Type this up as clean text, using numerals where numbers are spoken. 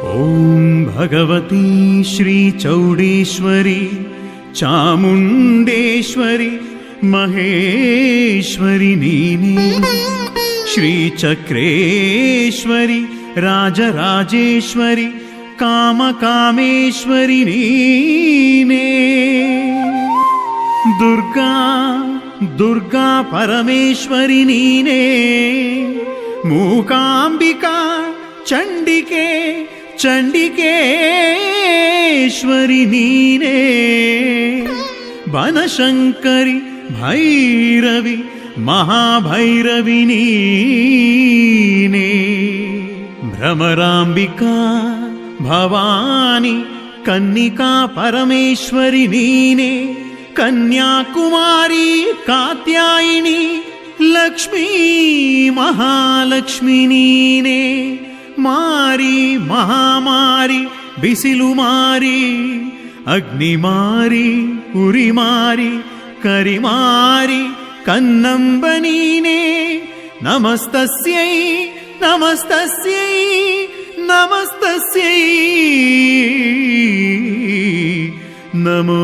ಓಂ ಭಗವತಿ ಶ್ರೀ ಚೌಡೇಶ್ವರಿ ಚಾಮುಂಡೇಶ್ವರಿ ಮಹೇಶ್ವರಿ ನೀನೇ, ಶ್ರೀ ಚಕ್ರೇಶ್ವರಿ ರಾಜರಾಜೇಶ್ವರಿ ಕಾಮಕಾಮೇಶ್ವರಿ ನೀನೇ, ದುರ್ಗಾ ದುರ್ಗಾ ಪರಮೇಶ್ವರಿ ನೀನೇ, ಮೂಕಾಂಬಿಕಾ ಚಂಡಿಕೆ ಚಂಡಿಕೇಶ್ವರಿ ನೀನೇ, ಬನಶಂಕರಿ ಭೈರವಿ ಮಹಾಭೈರವಿ ನೀನೇ, ಭ್ರಮರಾಂಬಿಕಾ ಭವಾನಿ ಕನ್ನಿಕಾ ಪರಮೇಶ್ವರಿ ನೀನೇ, ಕನ್ಯಾಕುಮಾರಿ ಕಾತ್ಯಾಯಿನಿ ಲಕ್ಷ್ಮೀ ಮಹಾಲಕ್ಷ್ಮಿ ನೀನೇ, ಮಾರಿ ಮಹಾಮಾರಿ ಬಿಸಿಲು ಮಾರಿ ಅಗ್ನಿಮಾರಿ ಉರಿಮಾರಿ ಕರಿಮಾರಿ ಕನ್ನಂಬ ನೀನೇ, ನಮಸ್ತಸ್ಯೈ ನಮಸ್ತಸ್ಯೈ ನಮಸ್ತಸ್ಯೈ ನಮೋ